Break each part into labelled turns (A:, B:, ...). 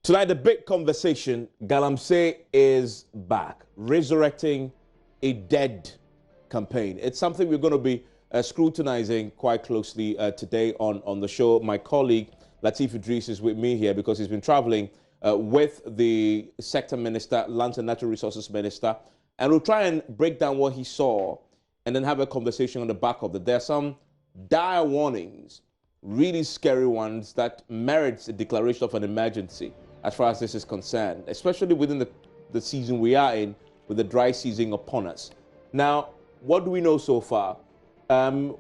A: Tonight, the big conversation, Galamsey is back, resurrecting a dead campaign. It's something we're going to be scrutinizing quite closely today on the show. My colleague, Lateef Idris, is with me here because he's been traveling with the sector minister, Lands and Natural Resources Minister, and we'll try and break down what he saw and then have a conversation on the back of it. There are some dire warnings, really scary ones that merits a declaration of an emergency as far as this is concerned, especially within the season we are in, with the dry season upon us. Now, what do we know so far?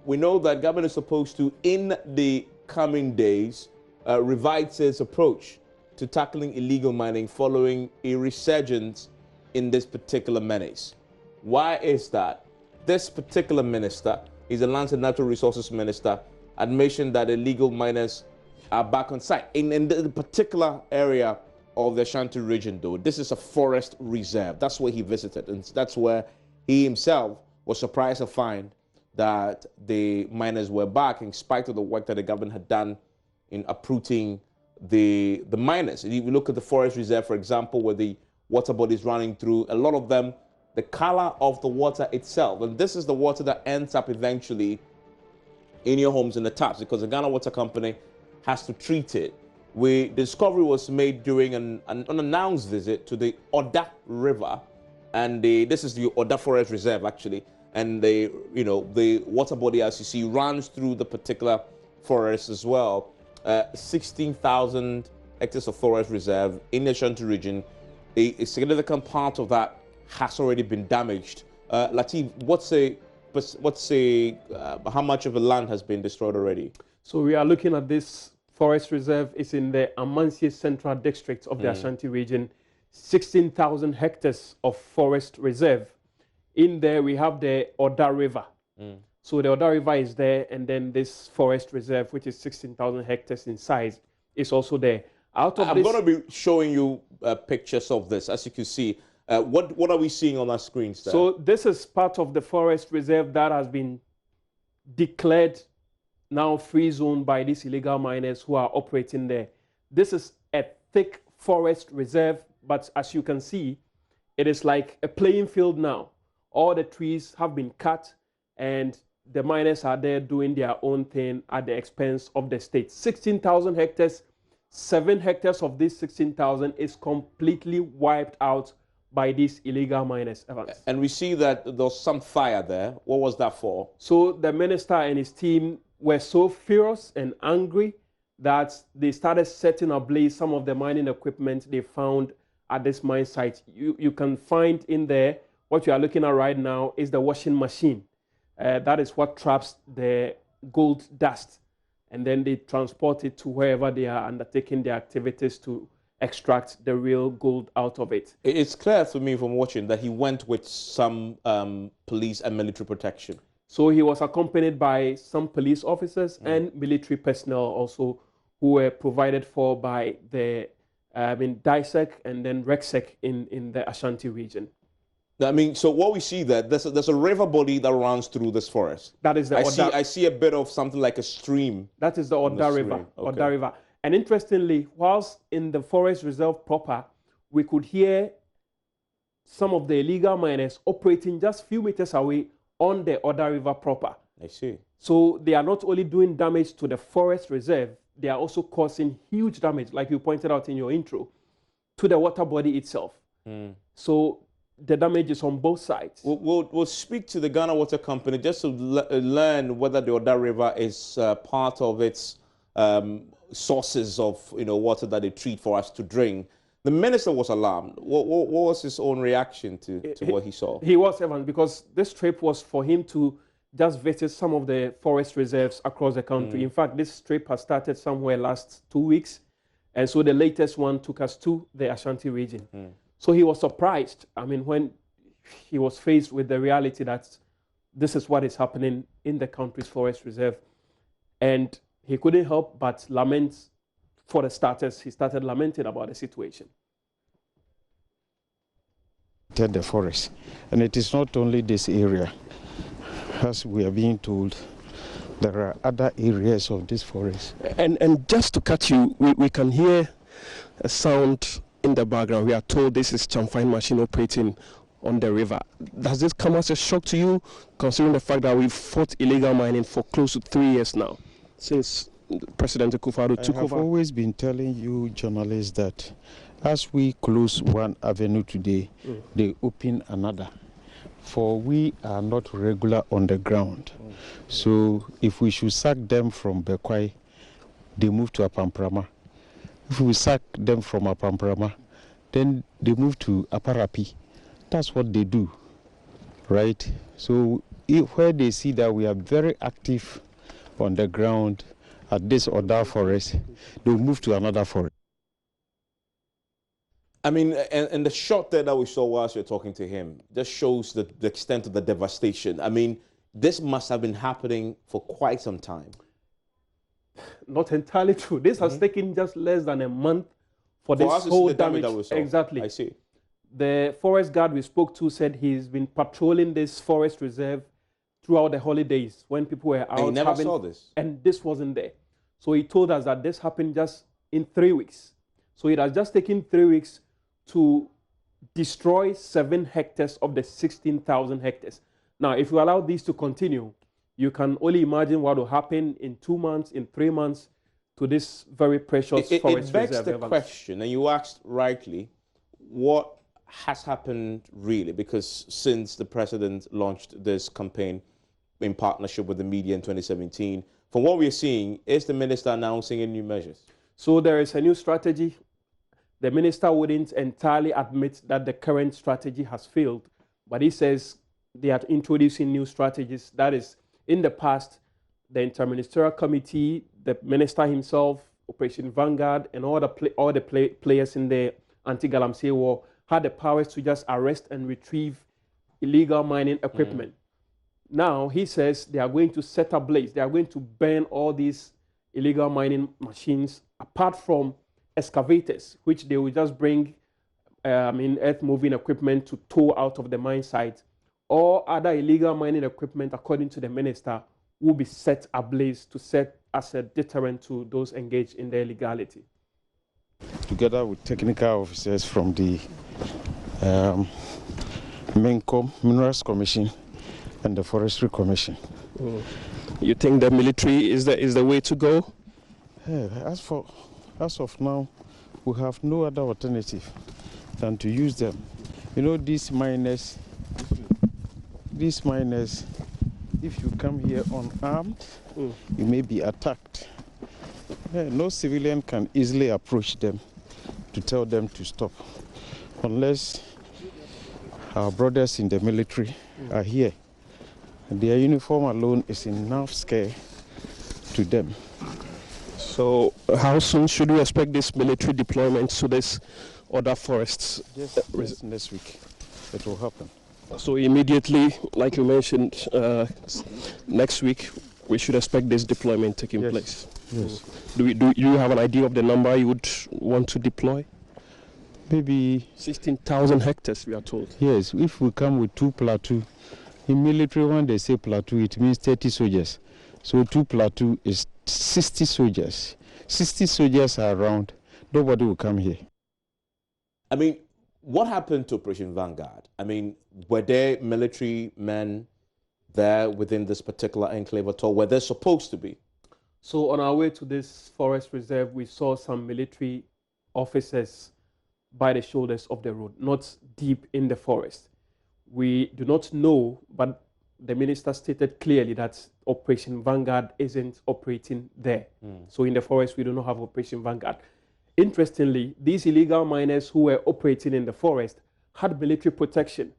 A: We know that government is supposed to, in the coming days, revise its approach to tackling illegal mining following a resurgence in this particular menace. Why is that? This particular minister, he's the Lands and Natural Resources Minister, had mentioned that illegal miners are back on site in the particular area of the Ashanti region, though. This is a forest reserve. That's where he visited, and that's where he himself was surprised to find that the miners were back in spite of the work that the government had done in uprooting the miners. And if you look at the forest reserve, for example, where the water bodies running through, a lot of them, the color of the water itself, and this is the water that ends up eventually in your homes in the taps, because the Ghana Water Company has to treat it. The discovery was made during an unannounced visit to the Oda River, and this is the Oda Forest Reserve actually, and the water body, as you see, runs through the particular forest as well. 16,000 hectares of forest reserve in the Ashanti region. A significant part of that has already been damaged. Lateef, how much of the land has been destroyed already?
B: So we are looking at this forest reserve. It's in the Galamsey Central District of the Ashanti region. 16,000 hectares of forest reserve. In there, we have the Oda River. So the Oda River is there, and then this forest reserve, which is 16,000 hectares in size, is also there. I'm going to
A: be showing you pictures of this, as you can see. What are we seeing on our screens there?
B: So this is part of the forest reserve that has been declared now free zone by these illegal miners who are operating there. This is a thick forest reserve, but as you can see, it is like a playing field now. All the trees have been cut, and the miners are there doing their own thing at the expense of the state. 16,000 hectares, 7 hectares of these 16,000 is completely wiped out by these illegal miners, Evans.
A: And we see that there's some fire there. What was that for?
B: So the minister and his team were so furious and angry that they started setting ablaze some of the mining equipment they found at this mine site. You can find in there, what you are looking at right now is the washing machine. That is what traps the gold dust. And then they transport it to wherever they are undertaking their activities to extract the real gold out of it.
A: It's clear to me from watching that he went with some police and military protection.
B: So he was accompanied by some police officers and military personnel also, who were provided for by the DISEC and then REXEC in the Ashanti region.
A: I mean, so what we see there, there's a river body that runs through this forest.
B: That is the
A: I see a bit of something like a stream.
B: That is the Oda River. Okay. Oda River. And interestingly, whilst in the forest reserve proper, we could hear some of the illegal miners operating just a few meters away on the Oda River proper.
A: I see.
B: So they are not only doing damage to the forest reserve, they are also causing huge damage, like you pointed out in your intro, to the water body itself. So the damage is on both sides.
A: We'll speak to the Ghana Water Company just to learn whether the Oda River is part of its sources of water that they treat for us to drink. The minister was alarmed. What was his own reaction to what he saw?
B: He was, Evan, because this trip was for him to just visit some of the forest reserves across the country. In fact, this trip has started somewhere last 2 weeks, and so the latest one took us to the Ashanti region. So he was surprised, I mean, when he was faced with the reality that this is what is happening in the country's forest reserve. And he couldn't help but lament. For the starters, he started lamenting about the situation.
C: The forest, and it is not only this area. As we are being told, there are other areas of this forest.
B: And just to cut you, we can hear
D: sound in the background. We are told this is Chamfine machine operating on the river. Does this come as a shock to you, considering the fact that we've fought illegal mining for close to 3 years now, since President Akufo-Addo took over?
C: I've always been telling you journalists that as we close one avenue today, they open another. For we are not regular on the ground. So if we should sack them from Bekwai, they move to Apamprama. If we sack them from Apamprama, then they move to Aparapi. That's what they do, right? So where they see that we are very active on the ground at this or that forest, they'll move to another forest.
A: I mean, and the shot there that we saw whilst you're talking to him just shows the extent of the devastation. I mean, this must have been happening for quite some time.
B: Not entirely true. This has taken just less than a month for this whole damage.
A: That we saw.
B: Exactly.
A: I see.
B: The forest guard we spoke to said he's been patrolling this forest reserve throughout the holidays when people were out.
A: And he never saw this.
B: And this wasn't there. So he told us that this happened just in 3 weeks. So it has just taken 3 weeks to destroy 7 hectares of the 16,000 hectares. Now, if we allow these to continue, you can only imagine what will happen in 2 months, in 3 months, to this very precious forest reserve.
A: It begs the question, and you asked rightly, what has happened really? Because since the president launched this campaign in partnership with the media in 2017, from what we're seeing, is the minister announcing any new measures?
B: So there is a new strategy. The minister wouldn't entirely admit that the current strategy has failed, but he says they are introducing new strategies. That is, in the past, the Interministerial Committee, the minister himself, Operation Vanguard, and all the players in the anti-Galamsey war had the powers to just arrest and retrieve illegal mining equipment. Now, he says they are going to set ablaze. They are going to burn all these illegal mining machines, apart from excavators, which they will just bring earth-moving equipment to tow out of the mine site. All other illegal mining equipment, according to the minister, will be set ablaze to set as a deterrent to those engaged in the illegality.
C: Together with technical officers from the MINCOM, Minerals Commission, and the Forestry Commission.
D: You think the military is the way to go?
C: Yeah, as of now, we have no other alternative than to use them. You know, these miners, if you come here unarmed, you may be attacked. Yeah, no civilian can easily approach them to tell them to stop, unless our brothers in the military are here. Their uniform alone is enough scare to them.
D: So how soon should we expect this military deployment to this other forests?
C: Just next week, it will happen.
D: So immediately, like you mentioned, next week, we should expect this deployment taking place.
C: Yes.
D: Do you have an idea of the number you would want to deploy?
C: Maybe
D: 16,000 hectares, we are told.
C: Yes, if we come with 2 platoon, in military when they say platoon, it means 30 soldiers. So 2 platoon is 60 soldiers. 60 soldiers are around, nobody will come here.
A: I mean, what happened to Operation Vanguard? I mean, were there military men there within this particular enclave at all? Were they supposed to be?
B: So on our way to this forest reserve, we saw some military officers by the shoulders of the road, not deep in the forest. We do not know, but the minister stated clearly that Operation Vanguard isn't operating there. So in the forest, we do not have Operation Vanguard. Interestingly, these illegal miners who were operating in the forest had military protection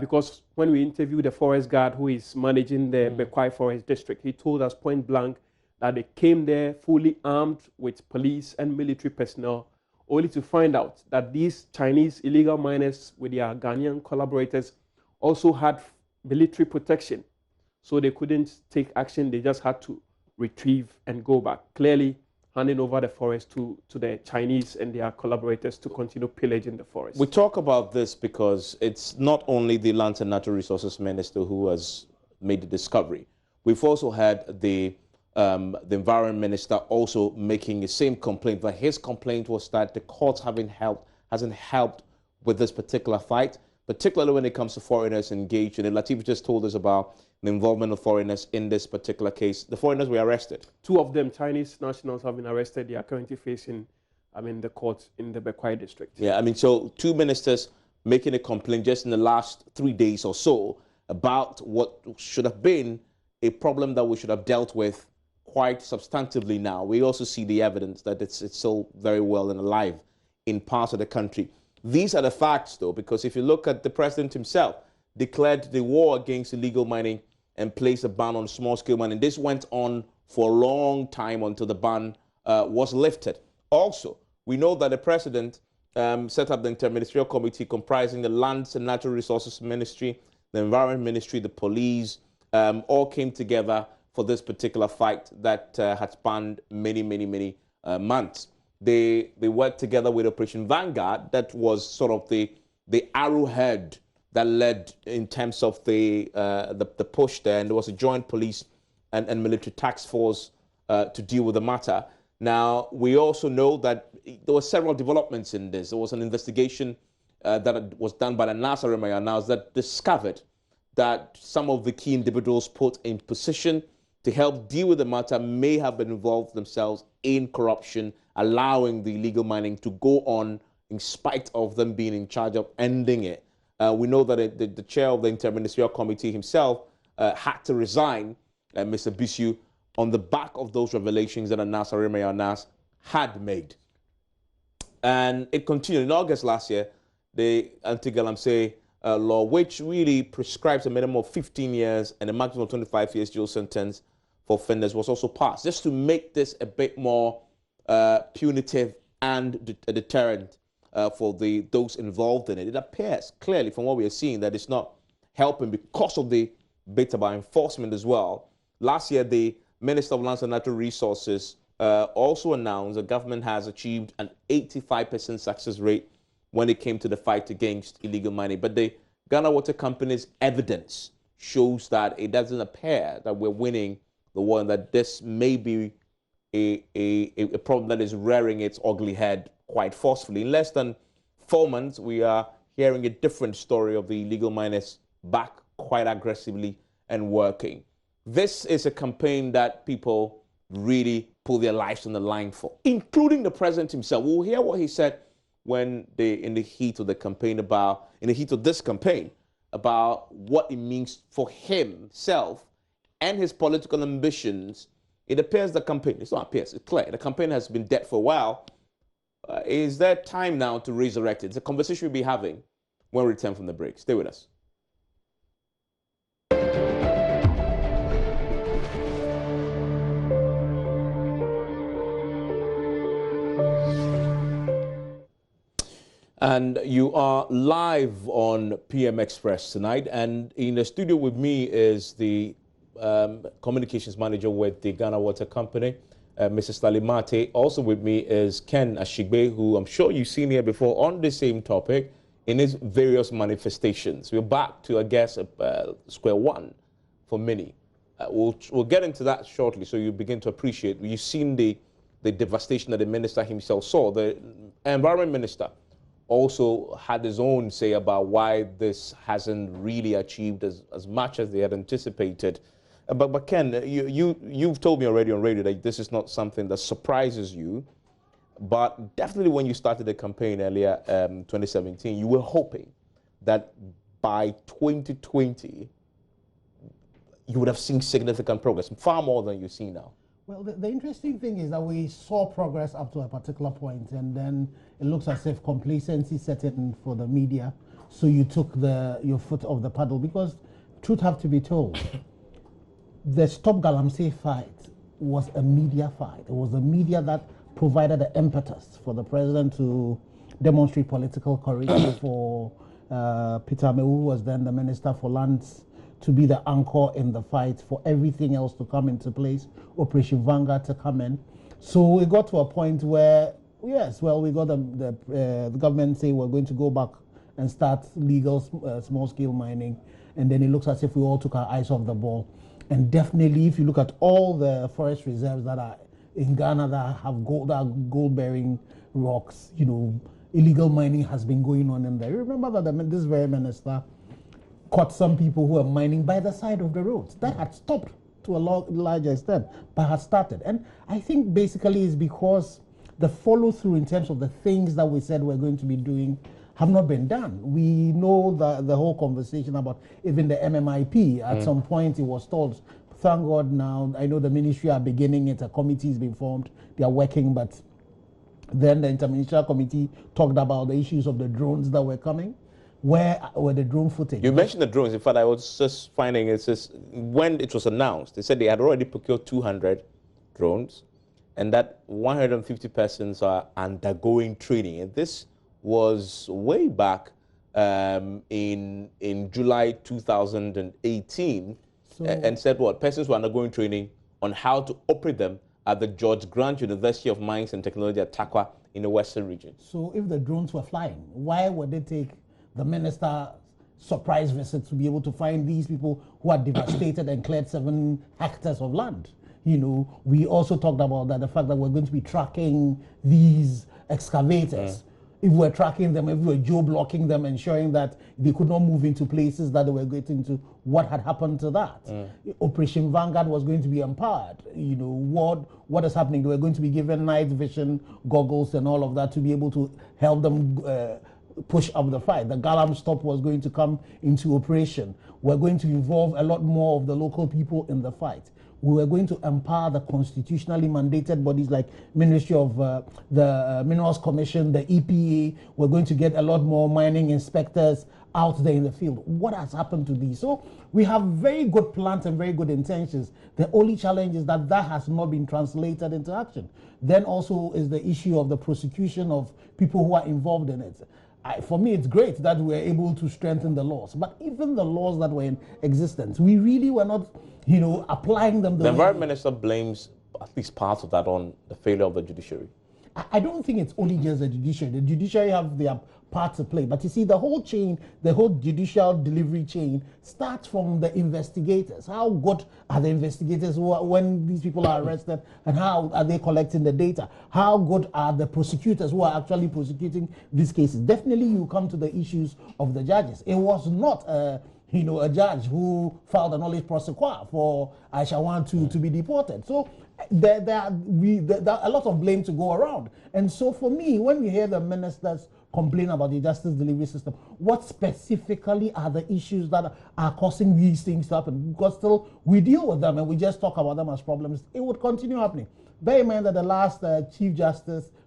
B: because when we interviewed the forest guard who is managing the Bekwai Forest District, he told us point blank that they came there fully armed with police and military personnel, only to find out that these Chinese illegal miners with their Ghanaian collaborators also had military protection. So they couldn't take action, they just had to retrieve and go back, clearly handing over the forest to the Chinese and their collaborators to continue pillaging the forest.
A: We talk about this because it's not only the Lands and Natural Resources Minister who has made the discovery. We've also had the the environment minister also making the same complaint. But his complaint was that the courts hasn't helped with this particular fight, particularly when it comes to foreigners engaged in it. Latif just told us about the involvement of foreigners in this particular case. The foreigners were arrested.
B: 2 of them, Chinese nationals, have been arrested. They are currently facing, the courts in the Bekwai district.
A: Yeah, so 2 ministers making a complaint just in the last 3 days or so about what should have been a problem that we should have dealt with quite substantively now. We also see the evidence that it's still very well and alive in parts of the country. These are the facts, though, because if you look at the president himself, declared the war against illegal mining and placed a ban on small-scale mining. This went on for a long time until the ban was lifted. Also, we know that the president set up the interministerial committee comprising the Lands and Natural Resources Ministry, the Environment Ministry, the police, all came together for this particular fight that had spanned many months. They worked together with Operation Vanguard. That was sort of the arrowhead that led in terms of the push there, and there was a joint police and military task force to deal with the matter. Now, we also know that there were several developments in this. There was an investigation that was done by the NASA Resurrecting that discovered that some of the key individuals put in position to help deal with the matter may have been involved themselves in corruption, allowing the illegal mining to go on in spite of them being in charge of ending it. We know that the chair of the interministerial committee himself had to resign, Mr. Bisu, on the back of those revelations that NASA Resurrecting had made. And it continued. In August last year, the anti-Galamsey law, which really prescribes a minimum of 15 years and a maximum of 25 years jail sentence for offenders, was also passed, just to make this a bit more punitive and a deterrent for those involved in it. It appears clearly from what we are seeing that it's not helping because of the bit about enforcement as well. Last year, the Minister of Lands and Natural Resources also announced the government has achieved an 85% success rate when it came to the fight against illegal mining. But the Ghana Water Company's evidence shows that it doesn't appear that we're winning the war, and that this may be a problem that is rearing its ugly head quite forcefully. In less than 4 months, we are hearing a different story of the illegal miners back quite aggressively and working. This is a campaign that people really put their lives on the line for, including the president himself. We'll hear what he said when in the heat of this campaign, about what it means for himself and his political ambitions. It appears the campaign, it's not appears, it's clear, the campaign has been dead for a while. Is there time now to resurrect it? It's a conversation we'll be having when we return from the break. Stay with us. And you are live on PM Express tonight. And in the studio with me is the communications manager with the Ghana Water Company, Mrs. Talimate. Also with me is Ken Ashigbe, who I'm sure you've seen here before on the same topic in his various manifestations. We're back to, I guess, square one for many. We'll get into that shortly, so you begin to appreciate. You've seen the devastation that the minister himself saw. The environment minister also had his own say about why this hasn't really achieved as much as they had anticipated. But Ken, you've told me already on radio that this is not something that surprises you, but definitely when you started the campaign earlier, 2017, you were hoping that by 2020, you would have seen significant progress, far more than you see now.
E: Well, the interesting thing is that we saw progress up to a particular point, and then it looks as if complacency set in for the media. So you took your foot off the paddle, because truth have to be told, the Stop Galamsey fight was a media fight. It was the media that provided the impetus for the president to demonstrate political courage for Peter Amewu, who was then the Minister for Lands, to be the anchor in the fight, for everything else to come into place, Operation Vanguard to come in. So we got to a point where, yes, well, we got the government say we're going to go back and start legal small-scale mining, and then it looks as if we all took our eyes off the ball. And definitely, if you look at all the forest reserves that are in Ghana that have gold-bearing rocks, you know, illegal mining has been going on in there. Remember that this very minister caught some people who were mining by the side of the roads. That had stopped to a large extent, but had started. And I think basically it's because the follow-through in terms of the things that we said we're going to be doing have not been done. We know the whole conversation about even the MMIP. At some point it was told, thank God now, I know the ministry are beginning it, a committee has been formed, they are working, but then the interministerial committee talked about the issues of the drones that were coming. Where were the drone footage?
A: You mentioned the drones. In fact, I was just finding it's just when it was announced, they said they had already procured 200 drones and that 150 persons are undergoing training. And this was way back in July 2018 and said what? Persons were undergoing training on how to operate them at the George Grant University of Mines and Technology at Takwa in the Western region.
E: So if the drones were flying, why would they take the minister's surprise visit to be able to find these people who are devastated and cleared 7 hectares of land? You know, we also talked about that, the fact that we're going to be tracking these excavators. If we're tracking them, if we're geo-blocking them, ensuring that they could not move into places that they were getting to, what had happened to that? Operation Vanguard was going to be empowered. You know, what is happening? They were going to be given night vision goggles and all of that to be able to help them push up the fight. The Galamsey stop was going to come into operation. We're going to involve a lot more of the local people in the fight. We were going to empower the constitutionally mandated bodies like Ministry of the Minerals Commission, the EPA. We're going to get a lot more mining inspectors out there in the field. What has happened to these? So we have very good plans and very good intentions. The only challenge is that that has not been translated into action. Then also is the issue of the prosecution of people who are involved in it. For me, it's great that we're able to strengthen the laws, but even the laws that were in existence, we really were not, you know, applying them.
A: The Environment Minister blames at least part of that on the failure of the judiciary.
E: I don't think it's only just the judiciary. The judiciary have their part to play, but you see, the whole chain, the whole judicial delivery chain starts from the investigators. How good are the investigators when these people are arrested, and how are they collecting the data? How good are the prosecutors who are actually prosecuting these cases? Definitely, you come to the issues of the judges. It was not you know, a judge who filed a knowledge prosecutor for Aisha Wan to be deported. So there are a lot of blame to go around. And so for me, when we hear the ministers complain about the justice delivery system, what specifically are the issues that are causing these things to happen? Because still we deal with them and we just talk about them as problems. It would continue happening. Bear in mind that the last two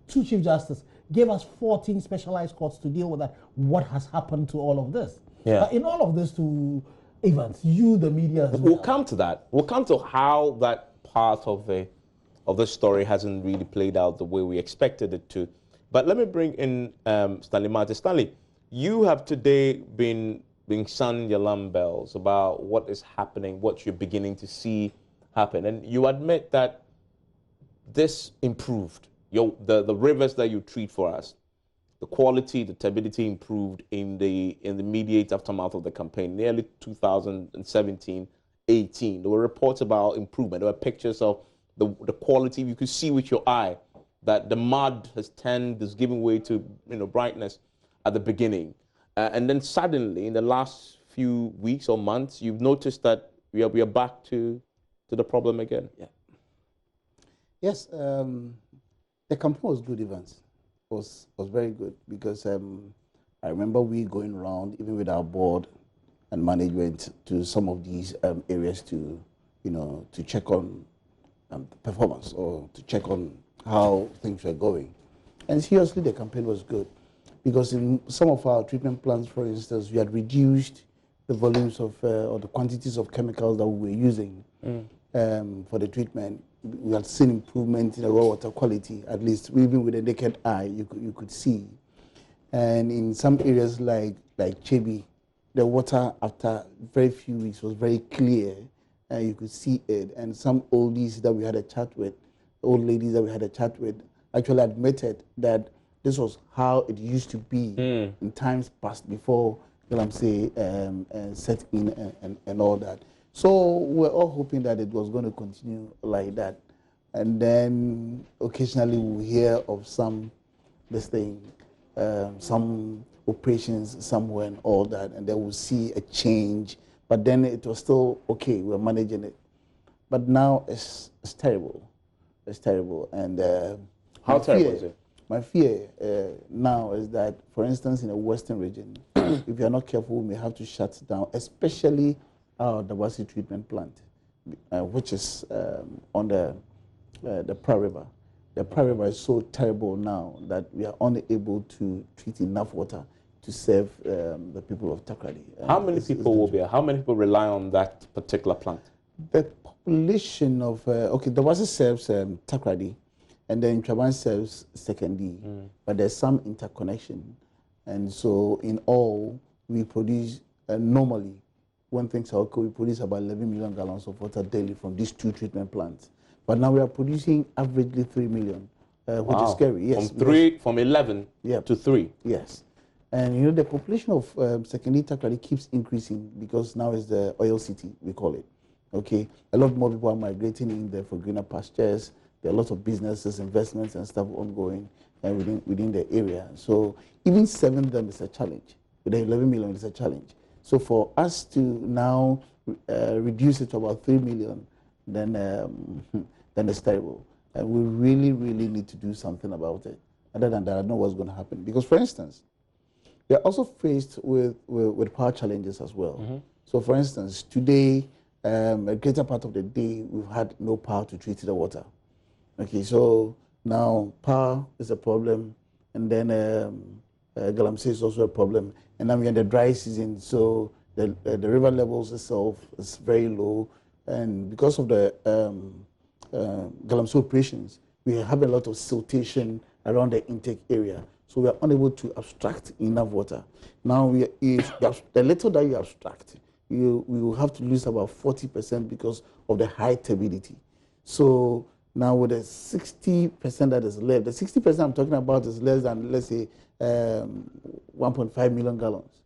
E: Chief Justices gave us 14 specialized courts to deal with that. What has happened to all of this?
A: Yeah.
E: In all of this, to Evans, you, the media,
A: we'll come to that. We'll come to how that part of the story hasn't really played out the way we expected it to. But let me bring in Stanley Martin. Stanley, you have today been sounding your alarm bells about what is happening, what you're beginning to see happen, and you admit that this improved. The rivers that you treat for us, the quality, the turbidity improved in the immediate aftermath of the campaign, nearly 2017-18. There were reports about improvement. There were pictures of the quality. You could see with your eye that the mud is giving way to brightness at the beginning. And then suddenly, in the last few weeks or months, you've noticed that we are back to the problem again.
F: Yeah. Yes, the campaign was good, Evans. Was very good because I remember we going around even with our board and management to some of these areas to check on performance or to check on how things were going. And seriously, the campaign was good because in some of our treatment plants, for instance, we had reduced the volumes of or the quantities of chemicals that we were using for the treatment. We had seen improvement in the raw water quality, at least even with a naked eye, you could see. And in some areas like Chebi, the water after very few weeks was very clear, and you could see it. And some oldies that we had a chat with, old ladies that we had a chat with, actually admitted that this was how it used to be in times past before Galamsey set in and all that. So we're all hoping that it was going to continue like that. And then occasionally we'll hear of some operations somewhere and all that, and then we'll see a change. But then it was still okay, we're managing it. But now it's terrible. It's terrible. And
A: how terrible is it?
F: My fear now is that, for instance, in the western region, if you're not careful, we may have to shut down, especially our diversity treatment plant, which is on the Pra River. The Pra River is so terrible now that we are unable to treat enough water to serve the people of Takoradi.
A: How many people will be? How many people rely on that particular plant?
F: The population of the water serves Takoradi, and then Travan serves Secondary, but there's some interconnection, and so in all we produce normally, when things are okay, we produce about 11 million gallons of water daily from these two treatment plants. But now we are producing averagely 3 million, which is scary. Yes,
A: from 11 to 3.
F: Yes, and you know the population of Secondary Takoradi keeps increasing because now is the oil city, we call it. Okay, a lot more people are migrating in there for greener pastures. There are lots of businesses, investments, and stuff ongoing within the area. So even serving them is a challenge. With the 11 million, it's a challenge. So for us to now reduce it to about 3 million, then it's terrible. And we really, really need to do something about it. Other than that, I don't know what's going to happen. Because, for instance, we are also faced with power challenges as well. So, for instance, today, a greater part of the day, we've had no power to treat the water. Okay, so now power is a problem, and then Galamsey is also a problem. And now we're in the dry season, so the river levels itself is very low. And because of the Galamsey operations, we have a lot of siltation around the intake area. So we are unable to abstract enough water. Now, the little that you abstract, we will have to lose about 40% because of the high turbidity. So now with the 60% that is left, the 60% I'm talking about is less than, let's say, 1.5 million gallons,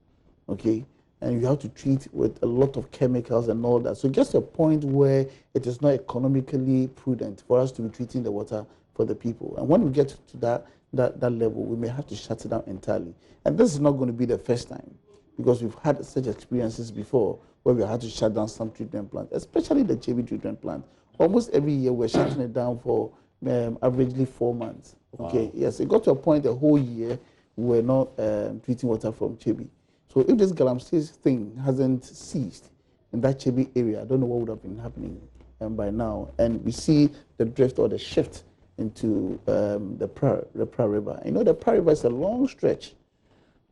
F: okay? And you have to treat with a lot of chemicals and all that. So it gets to a point where it is not economically prudent for us to be treating the water for the people. And when we get to that level, we may have to shut it down entirely. And this is not going to be the first time, because we've had such experiences before where we had to shut down some treatment plants, especially the JB treatment plant. Almost every year we're shutting it down for averagely 4 months. Okay, yes, it got to a point the whole year we're not treating water from Chebi. So if this Galamsey thing hasn't ceased in that Chebi area, I don't know what would have been happening by now. And we see the drift or the shift into the Pra River. You know, the Pra River is a long stretch.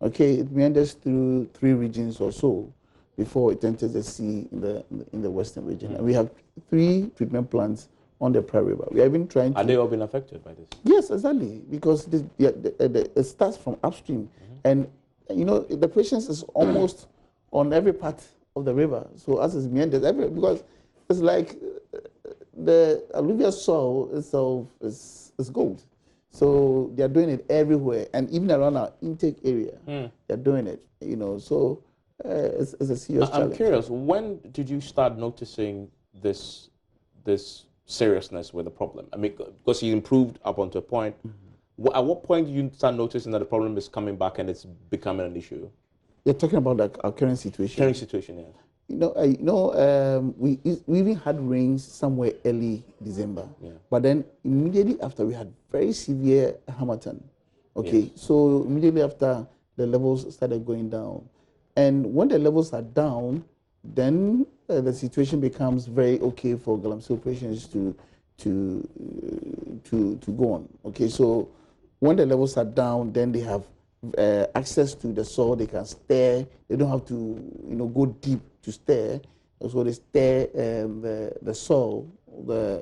F: Okay, it meanders through 3 regions or so before it enters the sea in the western region. And we have 3 treatment plants on the Pra River. We are even trying to...
A: Are they all been affected by this?
F: Yes, exactly, because it starts from upstream. And, you know, the patience is almost on every part of the river. So as it meanders, because it's like the alluvial soil itself is gold. So they are doing it everywhere, and even around our intake area, they're doing it. You know, so it's a serious challenge.
A: I'm curious. When did you start noticing this seriousness with the problem? I mean, because you improved up onto a point. At what point did you start noticing that the problem is coming back and it's becoming an issue?
F: You're talking about our current situation.
A: Current situation, yeah.
F: We even had rains somewhere early December, but then immediately after we had very severe Hamilton. Okay, so immediately after the levels started going down, and when the levels are down, then the situation becomes very okay for Galamsey operations to go on. Okay, so when the levels are down, then they have access to the soil. They can stir. They don't have to go deep to stir. So they stir the soil, the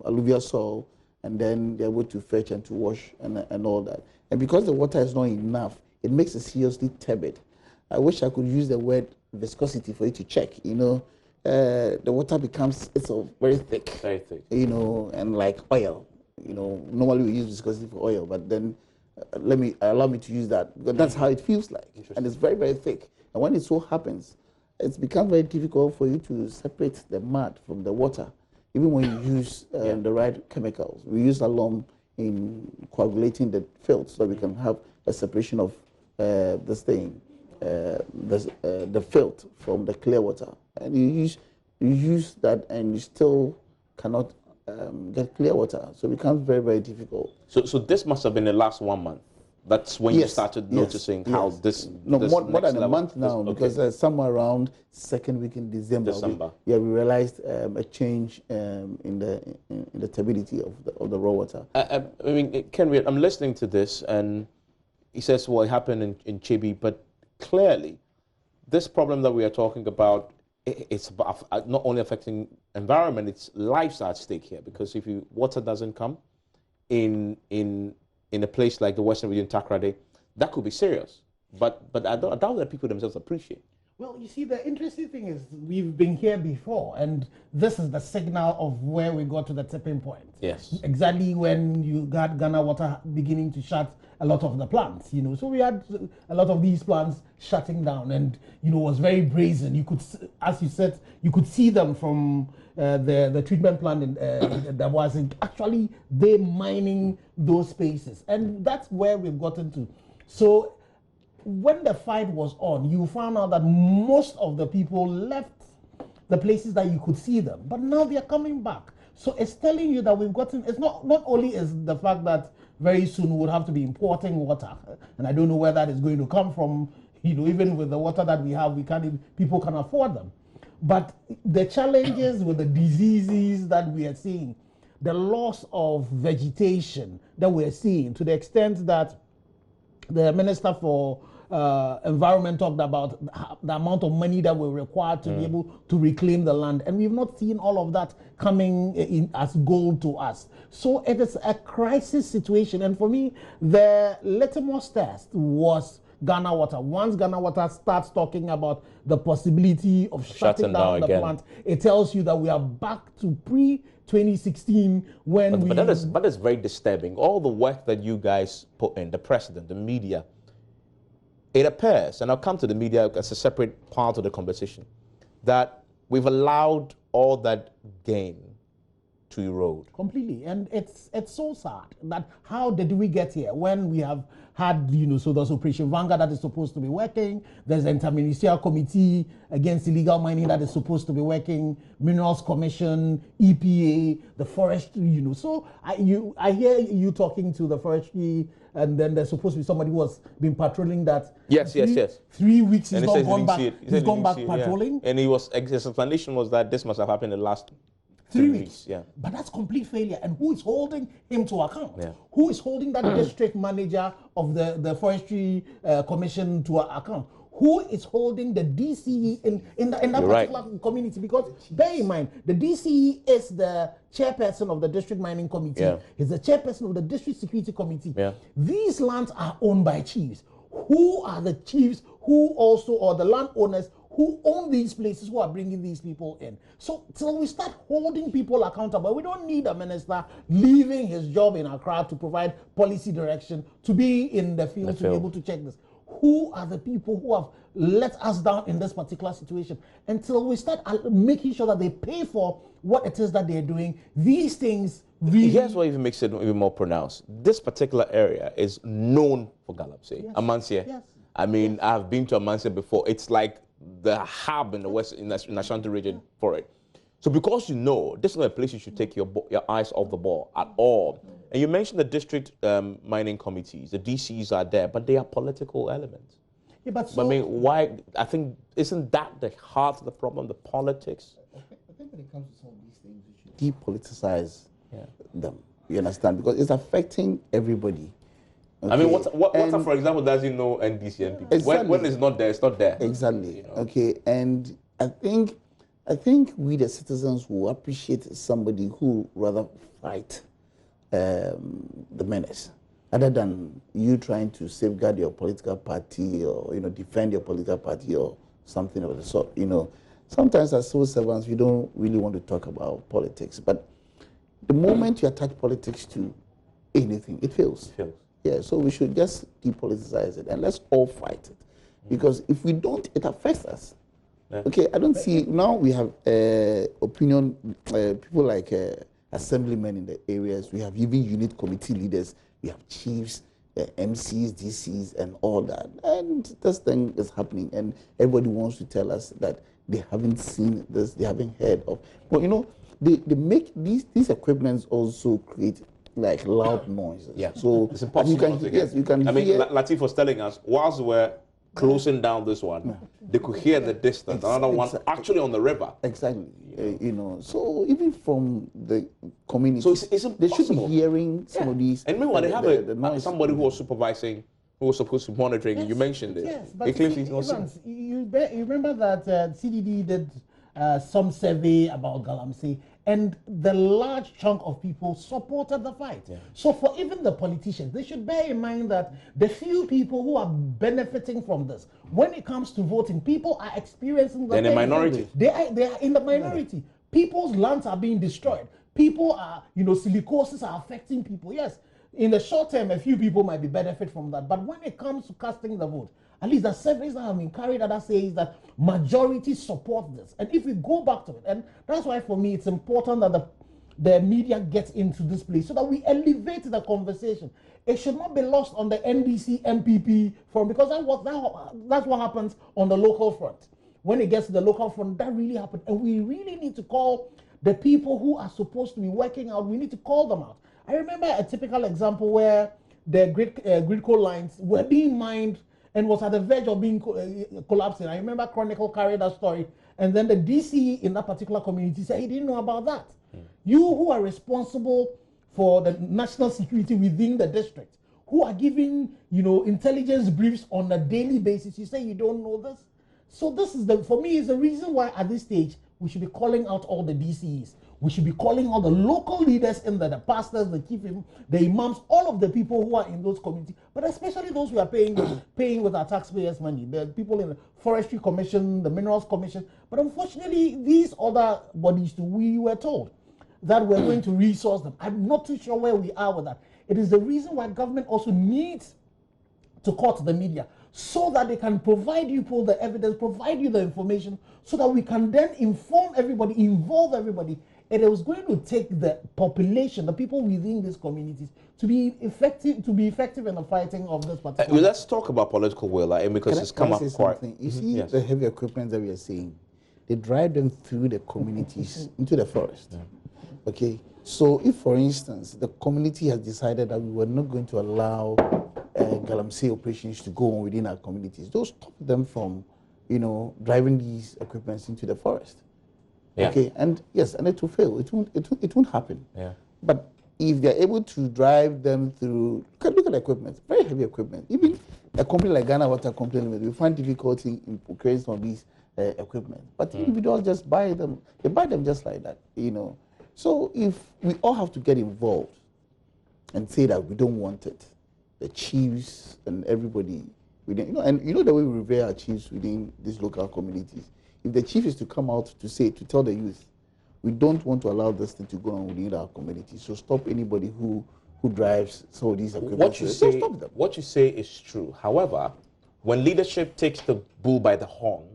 F: alluvial soil, and then they're able to fetch and to wash and all that. And because the water is not enough, it makes it seriously turbid. I wish I could use the word viscosity for you to check. The water becomes very thick.
A: Very thick.
F: And like oil. Normally we use viscosity for oil, but then allow me to use that, because that's how it feels like. And it's very, very thick. And when it so happens it's become very difficult for you to separate the mud from the water, even when you use the right chemicals. We use alum in coagulating the filth so we can have a separation of the filth from the clear water. And you use that and you still cannot get clear water. So it becomes very, very difficult.
A: So this must have been the last 1 month. That's when you started noticing how this.
F: No,
A: this
F: more
A: next
F: than a month now, because somewhere around second week in December. We realized a change in the turbidity of the raw water.
A: I mean, Kenry, I'm listening to this, and he says, well, it happened in Chibi, but clearly, this problem that we are talking about, it's not only affecting environment, it's lives at stake here, because if water doesn't come in a place like the Western Region, Takoradi, that could be serious. But I doubt that people themselves appreciate.
E: Well, you see, the interesting thing is we've been here before, and this is the signal of where we got to the tipping point.
A: Yes.
E: Exactly when you got Ghana Water beginning to shut a lot of the plants, So we had a lot of these plants shutting down, and, it was very brazen. You could, as you said, you could see them from the treatment plant that was actually they mining those spaces. And that's where we've gotten to. So when the fight was on, you found out that most of the people left the places that you could see them, but now they're coming back. So it's telling you that we've gotten, it's not only is the fact that very soon we would have to be importing water, and I don't know where that is going to come from, even with the water that we have, people can afford them. But the challenges with the diseases that we are seeing, the loss of vegetation that we're seeing, to the extent that the Minister for Environment talked about the amount of money that we're required to be able to reclaim the land. And we've not seen all of that coming in as gold to us. So it is a crisis situation. And for me, the litmus test was Ghana Water. Once Ghana Water starts talking about the possibility of shutting down the plant, it tells you that we are back to pre-2016 when
A: but that is very disturbing. All the work that you guys put in, the president, the media, it appears, and I'll come to the media as a separate part of the conversation, that we've allowed all that gain to erode.
E: Completely. And it's so sad that how did we get here when we have had, so there's Operation Vanguard that is supposed to be working, there's the Interministerial Committee Against Illegal Mining that is supposed to be working, Minerals Commission, EPA, the forestry, So I hear you talking to the forestry, and then there's supposed to be somebody who has been patrolling that.
A: Yes.
E: 3 weeks he's not gone back. He's gone back patrolling.
A: Yeah. And his explanation was that this must have happened in the last
E: 3 weeks.
A: Yeah.
E: But that's complete failure. And who is holding him to account?
A: Yeah.
E: Who is holding that district manager of the forestry commission to account? Who is holding the DCE in that particular community? Because bear in mind, the DCE is the chairperson of the district mining committee. Yeah. He's the chairperson of the district security committee. Yeah. These lands are owned by chiefs. Who are the chiefs or the landowners who own these places, who are bringing these people in? So till we start holding people accountable, we don't need a minister leaving his job in Accra to provide policy direction, to be in the field to be able to check this. Who are the people who have let us down in this particular situation? Until we start making sure that they pay for what it is that they're doing, these things really...
A: Here's what even makes it even more pronounced. This particular area is known for Galamsey. Yes. Amansie. Yes. I mean, I've been to Amansie before. It's like the hub in the West, in the Ashanti region for it. So because this is not a place you should take your eyes off the ball at all. And you mentioned the district mining committees, the DCs are there, but they are political elements.
E: Yeah, but
A: I mean, why? I think, isn't that the heart of the problem, the politics?
F: I think when it comes to some of these things, we should depoliticize them. You understand? Because it's affecting everybody. Okay.
A: I mean, water, for example, doesn't know NDC and people.
F: Exactly.
A: When it's not there, it's not there.
F: Exactly. Okay, and I think we the citizens will appreciate somebody who rather fight the menace, other than you trying to safeguard your political party or defend your political party or something of the sort. Sometimes as civil servants we don't really want to talk about politics, but the moment you attach politics to anything, it fails. Yeah, so we should just depoliticize it and let's all fight it, because if we don't, it affects us. Okay, I don't see, now we have opinion, people like assemblymen in the areas, we have even unit committee leaders, we have chiefs, MCs, DCs, and all that. And this thing is happening, and everybody wants to tell us that they haven't seen this, they haven't heard of. But you know, they make these equipments also create like loud noises.
A: Yeah.
F: So
A: it's impossible.
F: you can
A: I mean,
F: hear.
A: Latif was telling us, whilst we're closing down this one, they could hear in the distance another one actually on the river.
F: Exactly. You know, so even from the community,
A: so it's
F: they should be hearing some of these.
A: And meanwhile, they have somebody who was supervising, who was supposed to be monitoring. Yes, you mentioned it.
E: Yes, but
A: it claims he's not
E: Evans, you remember that CDD did some survey about Galamsey, and the large chunk of people supported the fight. Yeah. So for even the politicians, they should bear in mind that the few people who are benefiting from this, when it comes to voting, people are experiencing the
A: They're in the minority.
E: They are in the minority. People's lands are being destroyed. People are, silicosis are affecting people. Yes, in the short term, a few people might be benefit from that. But when it comes to casting the vote, at least the surveys that have been carried out says that majority support this. And if we go back to it, and that's why for me it's important that the media gets into this place so that we elevate the conversation. It should not be lost on the NDC, MPP front, because that's what happens on the local front. When it gets to the local front, that really happens. And we really need to call the people who are supposed to be working out, we need to call them out. I remember a typical example where the grid coal lines were being mined and was at the verge of being collapsing. I remember Chronicle carried that story, and then the DC in that particular community said he didn't know about that. You who are responsible for the national security within the district, who are giving intelligence briefs on a daily basis, you say you don't know this. So this is for me is the reason why at this stage we should be calling out all the DCs. We should be calling all the local leaders in the pastors, the chief, the imams, all of the people who are in those communities, but especially those who are paying with our taxpayers' money. The people in the Forestry Commission, the Minerals Commission. But unfortunately, these other bodies too, we were told that we're going to resource them. I'm not too sure where we are with that. It is the reason why government also needs to cut the media, so that they can provide you the evidence, provide you the information, so that we can then inform everybody, involve everybody. It is going to take the population, the people within these communities, to be effective in the fighting of this particular.
A: Let's talk about political will, because it's come up quite.
F: You see, the heavy equipment that we are seeing, they drive them through the communities into the forest. Yeah. Okay, so if, for instance, the community has decided that we were not going to allow Galamsey operations to go on within our communities, those stop them from, driving these equipments into the forest. Yeah. Okay, and yes, and it will fail. It won't happen. Yeah. But if they're able to drive them through, look at the equipment, very heavy equipment. Even a company like Ghana Water Company Limited, we find difficulty in procuring some of these equipment. But individuals just buy them. They buy them just like that, So if we all have to get involved and say that we don't want it, the chiefs and everybody within, and the way we revere our chiefs within these local communities. If the chief is to come out to tell the youth, we don't want to allow this thing to go on within our community. So stop anybody who drives some of these equipment.
A: What you say is true. However, when leadership takes the bull by the horn,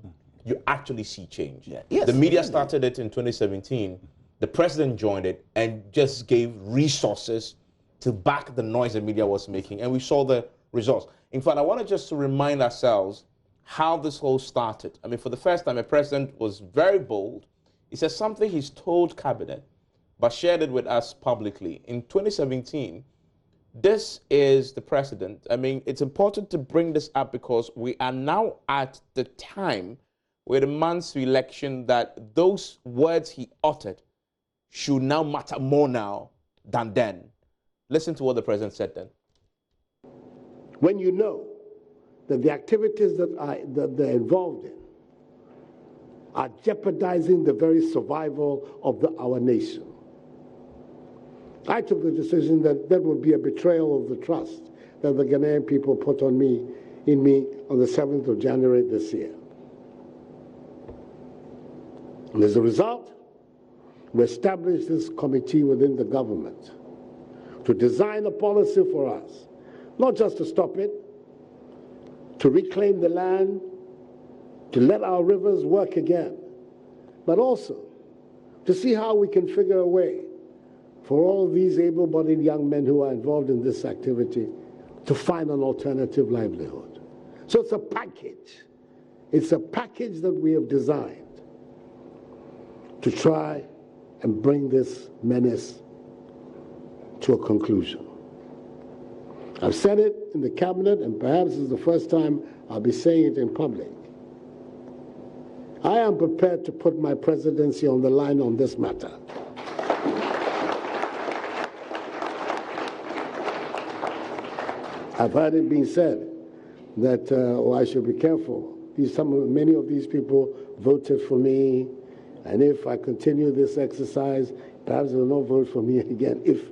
A: you actually see change. Yeah. Yes, the media started it in 2017. The president joined it and just gave resources to back the noise the media was making, and we saw the results. In fact, I want to just remind ourselves how this whole started. I mean, for the first time, a president was very bold. He said something he's told cabinet, but shared it with us publicly. In 2017, this is the precedent. I mean, it's important to bring this up because we are now at the time where the month's election that those words he uttered should now matter more now than then. Listen to what the president said then.
G: When you know that the activities that they're involved in are jeopardizing the very survival of our nation, I took the decision that that would be a betrayal of the trust that the Ghanaian people put in me on the 7th of January this year. And as a result, we established this committee within the government to design a policy for us, not just to stop it, to reclaim the land, to let our rivers work again, but also to see how we can figure a way for all these able-bodied young men who are involved in this activity to find an alternative livelihood. So it's a package. It's a package that we have designed to try and bring this menace to a conclusion. I've said it in the cabinet, and perhaps it's the first time I'll be saying it in public. I am prepared to put my presidency on the line on this matter. I've heard it being said that I should be careful. Many of these people voted for me, and if I continue this exercise, perhaps they will not vote for me again. If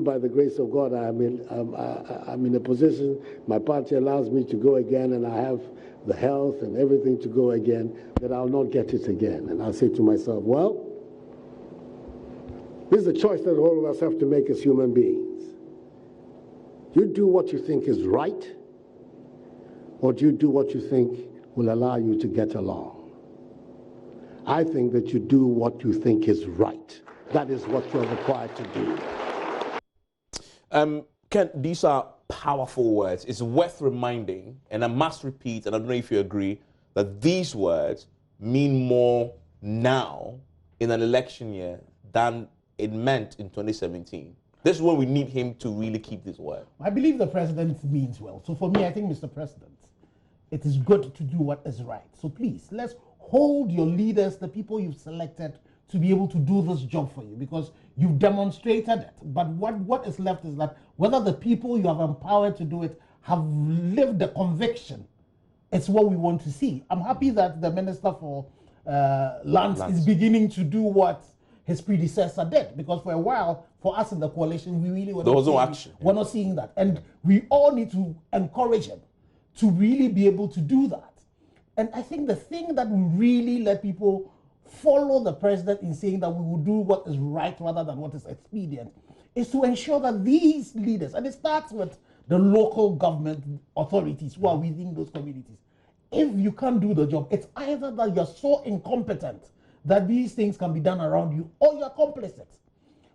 G: by the grace of God I'm in a position, my party allows me to go again, and I have the health and everything to go again, that I'll not get it again. And I'll say to myself, well, this is a choice that all of us have to make as human beings. You do what you think is right, or do you do what you think will allow you to get along? I think that you do what you think is right. That is what you're required to do.
A: Ken, these are powerful words. It's worth reminding, and I must repeat, and I don't know if you agree, that these words mean more now in an election year than it meant in 2017. This is when we need him to really keep this word.
E: I believe the president means well. So for me, I think, Mr. President, it is good to do what is right. So please, let's hold your leaders, the people you've selected, to be able to do this job for you, because you've demonstrated it. But what is left is that whether the people you have empowered to do it have lived the conviction, it's what we want to see. I'm happy that the Minister for Lands is beginning to do what his predecessor did, because for a while, for us in the coalition, we really were we're not seeing that. And we all need to encourage him to really be able to do that. And I think the thing that will really let people follow the president in saying that we will do what is right rather than what is expedient is to ensure that these leaders, and it starts with the local government authorities who are within those communities, if you can't do the job, it's either that you're so incompetent that these things can be done around you, or you're complicit.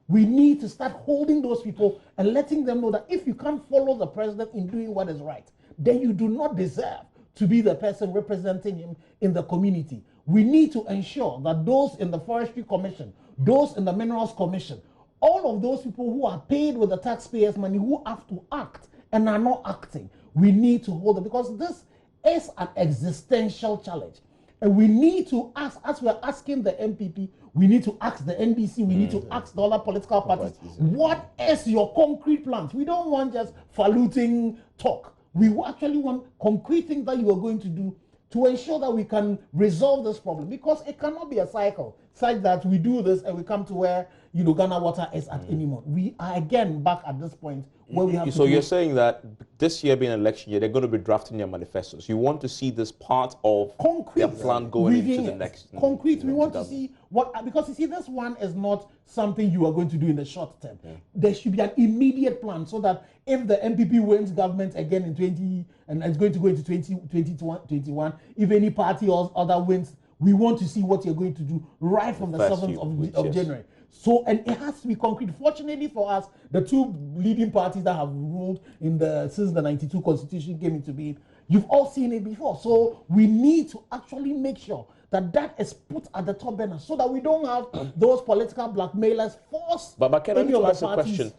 E: We need to start holding those people and letting them know that if you can't follow the president in doing what is right, then you do not deserve to be the person representing him in the community. We need to ensure that those in the Forestry Commission, those in the Minerals Commission, all of those people who are paid with the taxpayers' money, who have to act and are not acting, we need to hold them, because this is an existential challenge. And we need to ask, as we're asking the MPP, we need to ask the NDC, we need to ask the other political parties, what is your concrete plans? We don't want just faluting talk. We actually want concrete things that you are going to do to ensure that we can resolve this problem, because it cannot be a cycle such that we do this and we come to where Ghana Water is at anymore. We are again back at this point where we have to.
A: So you're saying that this year being an election year, they're going to be drafting their manifestos. You want to see this part of their plan going into the next.
E: Concrete. We want to see what, because you see, this one is not something you are going to do in the short term. There should be an immediate plan so that if the MPP wins government again in 20, and it's going to go into 2021, if any party or other wins, we want to see what you're going to do right from the 7th of January. So, and it has to be concrete. Fortunately for us, the two leading parties that have ruled since the 92 Constitution came into being, you've all seen it before. So we need to actually make sure that that is put at the top burner so that we don't have those political blackmailers force.
A: But can I ask a question?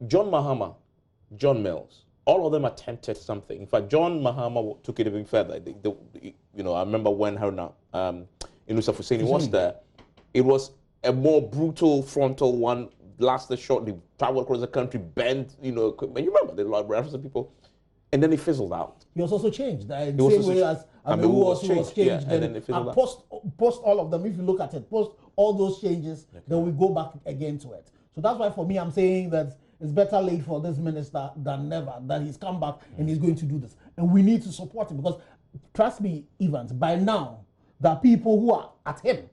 A: John Mahama, John Mills, all of them attempted something. In fact, John Mahama took it even further. I remember when Haruna Inusa Hussein was there, it was a more brutal frontal one, lasted shortly, traveled across the country, bent, and you remember the reference of people, and then it fizzled out.
E: He was also changed. In the same way as Amewu also was changed. Yeah, and then it fizzled out. Post all of them, if you look at it, post all those changes, then we go back again to it. So that's why for me, I'm saying that it's better late for this minister than never, that he's come back and he's going to do this. And we need to support him, because trust me, Evans, by now, there are people who are at him,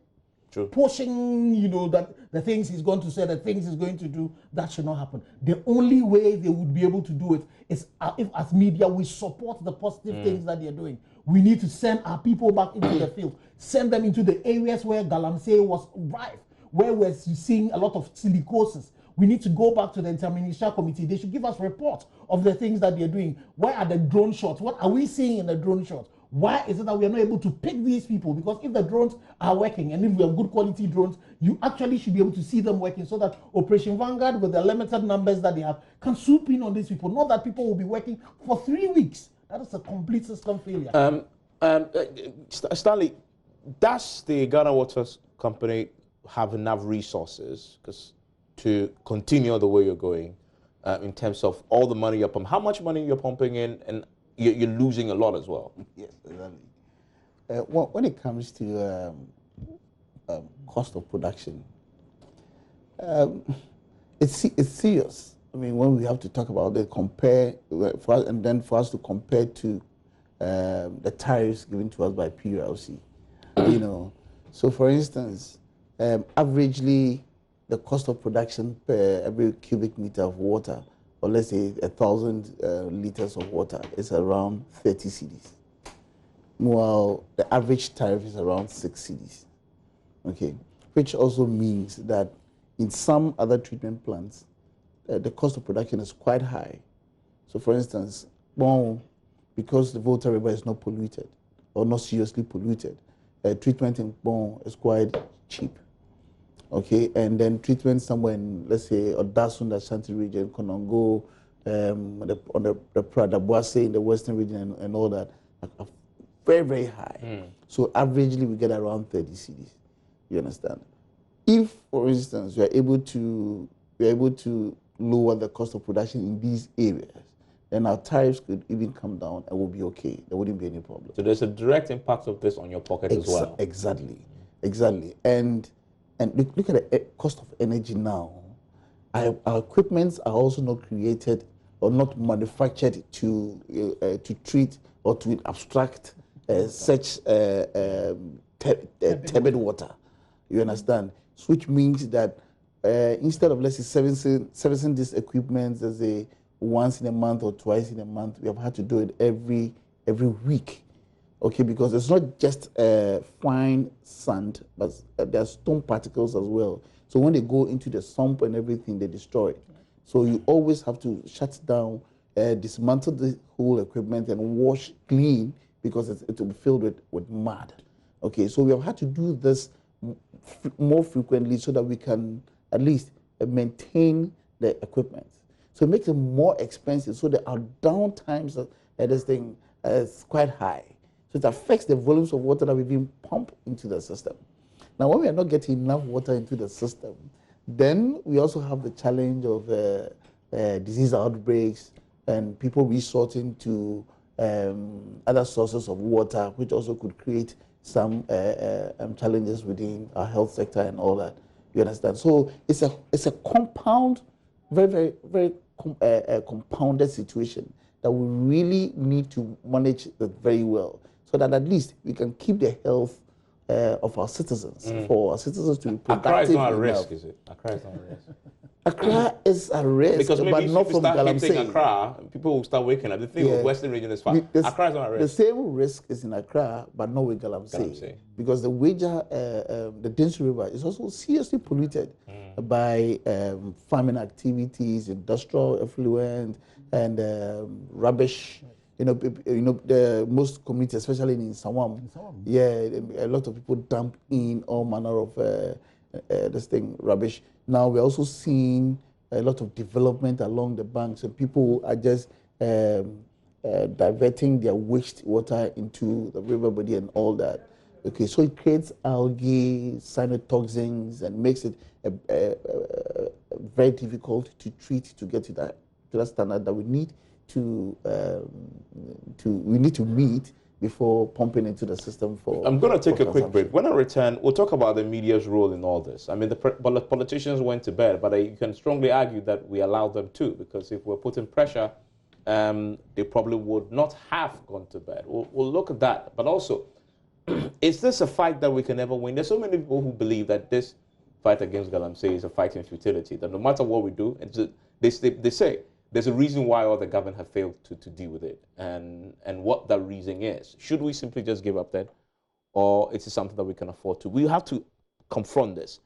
E: pushing, that the things he's going to say, the things he's going to do. That should not happen. The only way they would be able to do it is if, as media, we support the positive things that they're doing. We need to send our people back into the field, send them into the areas where Galamsey was rife, where we're seeing a lot of silicosis. We need to go back to the Interministerial Committee. They should give us reports of the things that they're doing. Where are the drone shots? What are we seeing in the drone shots? Why is it that we are not able to pick these people? Because if the drones are working and if we have good quality drones, you actually should be able to see them working so that Operation Vanguard, with the limited numbers that they have, can swoop in on these people. Not that people will be working for 3 weeks. That is a complete system failure.
A: Stanley, does the Ghana Waters Company have enough resources to continue the way you're going in terms of all the money you're pumping? How much money you're pumping in, and you're losing a lot as well?
F: Yes, exactly. When it comes to cost of production, it's serious. I mean, when we have to talk about it, for us to compare to the tariffs given to us by PULC, you know. So, for instance, averagely, the cost of production per every cubic meter of water, or let's say 1,000 liters of water, is around 30 cedis. While the average tariff is around 6 cedis. Okay, which also means that in some other treatment plants, the cost of production is quite high. So, for instance, because the Volta River is not polluted or not seriously polluted, treatment in Bon is quite cheap. Okay, and then treatment somewhere in, let's say, Odasun, the Ashanti region, Konongo, on the Prada Boise in the western region, and all that, are very, very high. So averagely, we get around 30 cedis. You understand? If, for instance, we are able to lower the cost of production in these areas, then our tariffs could even come down and we'll be okay. There wouldn't be any problem.
A: So there's a direct impact of this on your pocket as well.
F: Exactly. And look at the cost of energy now. Our equipments are also not created or not manufactured to treat or to abstract such turbid water. You understand? So which means that instead of, let's say, servicing this equipment as a once in a month or twice in a month, we have had to do it every week. Okay, because it's not just fine sand, but there are stone particles as well. So when they go into the sump and everything, they destroy it. So you always have to shut down, dismantle the whole equipment and wash clean because it will be filled with mud. Okay, so we have had to do this more frequently so that we can at least maintain the equipment. So it makes it more expensive so that our downtimes at this thing is quite high. So it affects the volumes of water that we even pump into the system. Now, when we are not getting enough water into the system, then we also have the challenge of disease outbreaks and people resorting to other sources of water, which also could create some challenges within our health sector and all that. You understand? So it's a compound, very, very, very compounded situation that we really need to manage it very well, so that at least we can keep the health of our citizens, for our citizens to be productive.
A: Accra is not at risk, is it? Accra is not at risk.
F: Accra is at risk,
A: because maybe
F: but not from Galamsey.
A: Accra, people will start waking up. The thing with Western region is fine. Accra is not at risk.
F: The same risk is in Accra, but not with Galamsey. Because the the Densu River is also seriously polluted by farming activities, industrial effluent, and rubbish. You know, the most communities, especially in Sawam, a lot of people dump in all manner of rubbish. Now we're also seeing a lot of development along the banks, and people are just diverting their waste water into the river body and all that. Okay, so it creates algae, cyanotoxins, and makes it very difficult to treat to get to that standard that we need to meet before pumping into the system for. I'm
A: going to take a quick break. When I return, we'll talk about the media's role in all this. I mean, the politicians went to bed, but you can strongly argue that we allowed them to, because if we're putting pressure, they probably would not have gone to bed. We'll look at that. But also, is this a fight that we can ever win? There's so many people who believe that this fight against Galamsey is a fight in futility, that no matter what we do, they say there's a reason why all the government have failed to deal with it, and what that reason is. Should we simply just give up then, or is it something that we can afford to? We have to confront this.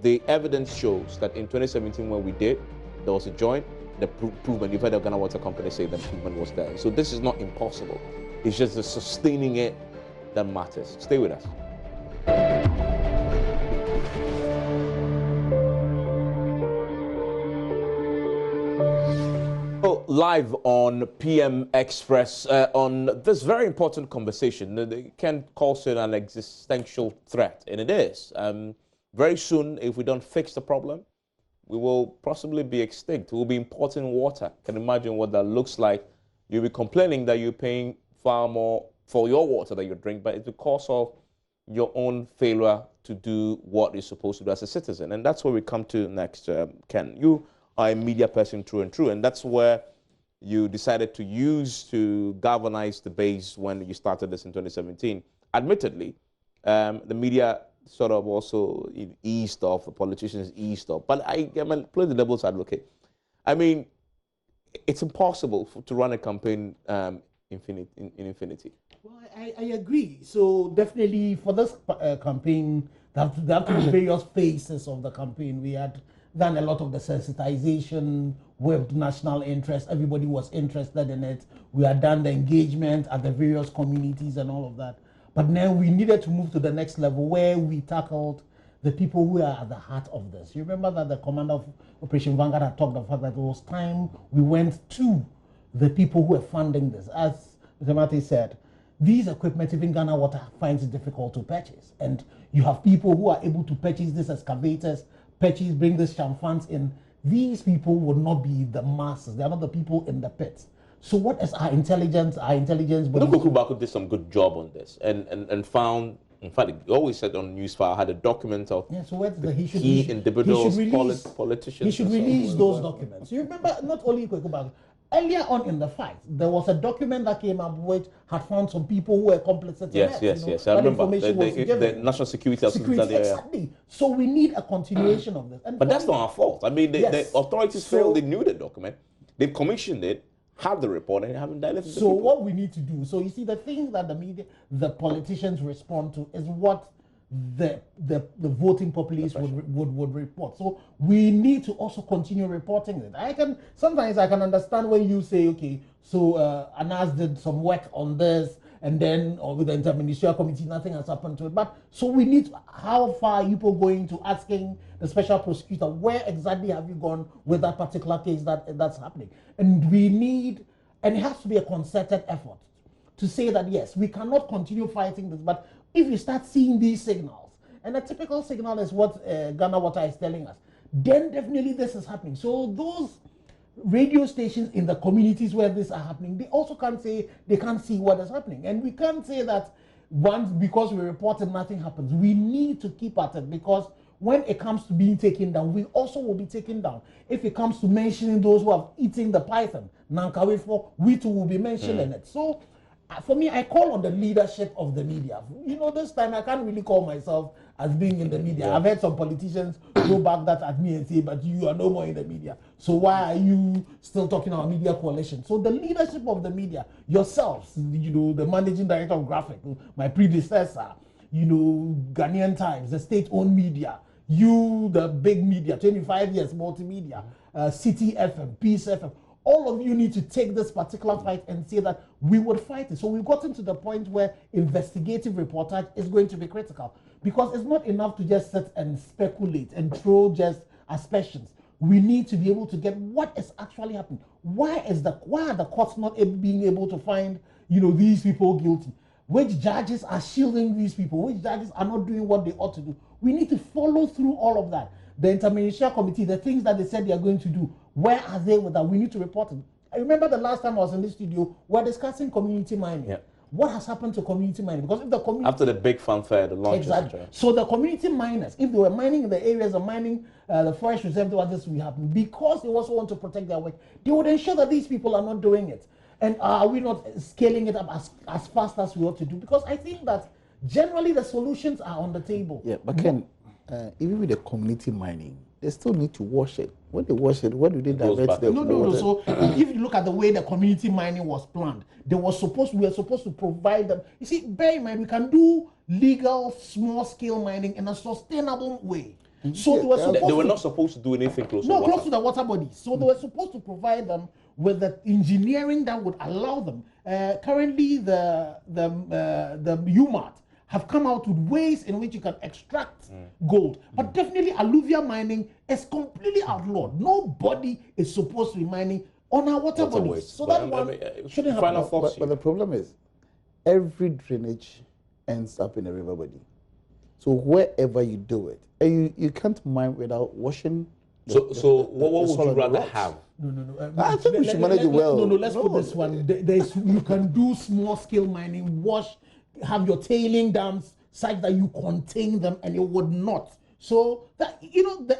A: The evidence shows that in 2017, when we did, there was a joint. The improvement, you've heard the Ghana Water Company say the improvement was there. So this is not impossible. It's just the sustaining it that matters. Stay with us. Live on PM Express on this very important conversation. Ken calls it an existential threat, and it is. Very soon, if we don't fix the problem, we will possibly be extinct. We will be importing water. Can you imagine what that looks like? You'll be complaining that you're paying far more for your water that you drink, but it's because of your own failure to do what you're supposed to do as a citizen. And that's where we come to next, Ken. You are a media person through and through, and that's where you decided to use to galvanize the base when you started this in 2017. Admittedly, the media sort of also eased off, the politicians eased off. But I play the devil's advocate. I mean, it's impossible to run a campaign in infinity.
E: Well, I agree. So definitely for this campaign, there have to be various phases of the campaign. We had done a lot of the sensitization with national interest. Everybody was interested in it. We had done the engagement at the various communities and all of that. But now we needed to move to the next level where we tackled the people who are at the heart of this. You remember that the commander of Operation Vanguard had talked about that it was time we went to the people who were funding this. As Mr. Mate said, these equipment, even Ghana Water finds it difficult to purchase. And you have people who are able to purchase these excavators, bring these chamfans in. These people would not be the masses. They are not the people in the pits. So what is our intelligence? Our intelligence...
A: But Kubaku did some good job on this and found, in fact, he always said on Newsfile, had a document of
E: so what's the
A: key individuals, politicians.
E: He should release those documents. You remember, not only Kubaku, earlier on in the fight, there was a document that came up which had found some people who were complicit in it.
A: Yes. I remember the National Security Assistance.
E: Exactly. So we need a continuation of this.
A: But that's not our fault. I mean, the authorities failed. They knew the document. They commissioned it, have the report, and haven't done it.
E: So what we need to do, so you see, the things that the media, the politicians respond to is what the voting populace would report. So we need to also continue reporting it. Sometimes I can understand when you say, okay, so Anas did some work on this, and then with the interministerial committee, nothing has happened to it. But so we need how far are you going to asking the special prosecutor, where exactly have you gone with that particular case that's happening? And we need, and it has to be a concerted effort to say that, yes, we cannot continue fighting this, but if you start seeing these signals, and a typical signal is what Ghana Water is telling us, then definitely this is happening. So those radio stations in the communities where this are happening, they also can't say, they can't see what is happening. And we can't say that once, because we reported, nothing happens. We need to keep at it, because when it comes to being taken down, we also will be taken down. If it comes to mentioning those who have eaten the python, Nankawefo, we too will be mentioning it. So for me, I call on the leadership of the media. You know, this time I can't really call myself as being in the media. I've heard some politicians go back that at me and say, but you are no more in the media. So why are you still talking about media coalition? So the leadership of the media, yourselves, you know, the managing director of Graphic, my predecessor, you know, Ghanaian Times, the state-owned media, you, the big media, 25 years, multimedia, City FM, Peace FM, all of you need to take this particular fight and say that we would fight it. So we've gotten to the point where investigative reportage is going to be critical, because it's not enough to just sit and speculate and throw just aspersions. We need to be able to get what is actually happening. Why are the courts not being able to find, you know, these people guilty? Which judges are shielding these people? Which judges are not doing what they ought to do? We need to follow through all of that. The interministerial committee, the things that they said they are going to do, where are they with that? We need to report it. I remember the last time I was in this studio, we were discussing community mining. Yeah. What has happened to community mining? Because if the community...
A: After the big fanfare, the launch...
E: Exactly. So the community miners, if they were mining in the areas of mining, the forest reserve, what this will happen, because they also want to protect their work, they would ensure that these people are not doing it. And are we not scaling it up as fast as we ought to do? Because I think that generally the solutions are on the table.
F: Yeah, but Ken, even with the community mining, they still need to wash it. When they wash it, what do they divert the
E: No.
F: water?
E: So if you look at the way the community mining was planned, we were supposed to provide them. You see, bear in mind, we can do legal small-scale mining in a sustainable way. So
A: they were not supposed to do anything close to water.
E: close to the water bodies. So they were supposed to provide them with the engineering that would allow them. Currently, the UMAT have come out with ways in which you can extract gold. But definitely alluvial mining is completely outlawed. Nobody is supposed to be mining on our water bodies. So that one shouldn't happen.
F: But the problem is, every drainage ends up in a river body. So wherever you do it, and you can't mine without washing.
A: So what would you rather have?
E: No.
F: I think we should manage it well.
E: Let's put this one. You can do small-scale mining, have your tailing dams such that you contain them, and it would not. So that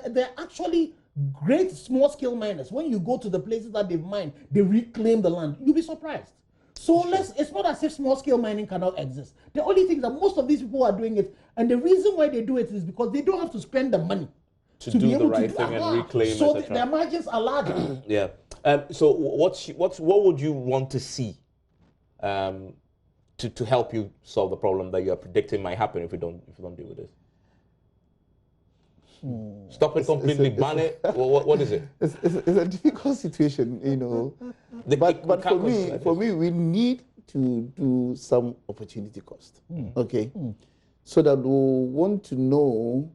E: they're actually great small-scale miners. When you go to the places that they've mined, they reclaim the land. You'll be surprised. So it's not as if small-scale mining cannot exist. The only thing is that most of these people are doing it, and the reason why they do it is because they don't have to spend the money
A: to do the right thing and reclaim,
E: so
A: etc.
E: their margins are larger.
A: Yeah. So what would you want to see to help you solve the problem that you're predicting might happen if you don't deal with this? Stop it completely, ban it. What is it?
F: It's a difficult situation, But for me, we need to do some opportunity cost. Okay, so that we want to know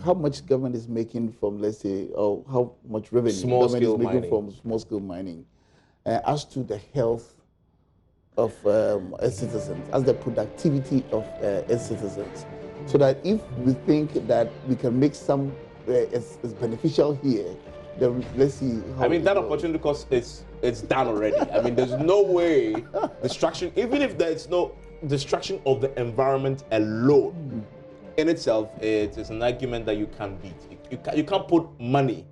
F: how much government is making from, let's say, or how much revenue government is making from small-scale mining, as to the health of citizens, as the productivity of citizens. So that if we think that we can make some is beneficial here, then let's see how.
A: I mean, that opportunity cost it's done already. I mean, there's no way destruction, even if there's no destruction of the environment alone in itself, it is an argument that you can't beat. You can't put money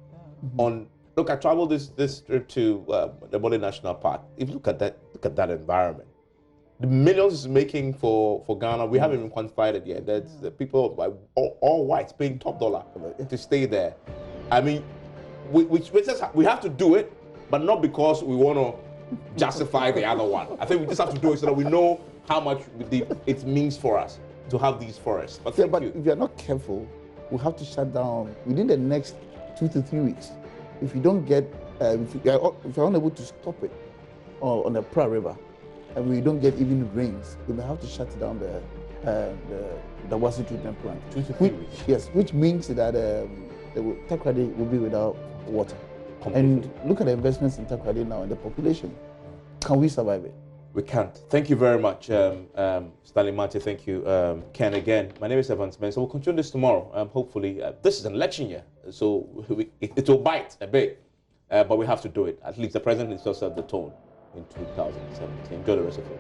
A: on. Look, I traveled this trip to the Bode National Park. If you look at that environment. The millions it's making for Ghana, we haven't even quantified it yet. That's the people, all whites, paying top dollar to stay there. I mean, we have to do it, but not because we want to justify the other one. I think we just have to do it so that we know how much it means for us to have these forests. But
F: if you're not careful, we'll have to shut down within the next 2 to 3 weeks. If you don't get, if you're unable to stop it on the Pra River, and we don't get even rains, we may have to shut down the water treatment plant.
A: 2 to 3 weeks.
F: Yes, which means that Takoradi will be without water. Completely. And look at the investments in Takoradi now and the population. Can we survive it?
A: We can't. Thank you very much, Stanley Mate. Thank you, Ken, again. My name is Evans Mensah. We'll continue this tomorrow. Hopefully, this is an election year, so it will bite a bit, but we have to do it. At least the president has just set the tone in 2017. Enjoy the rest of it.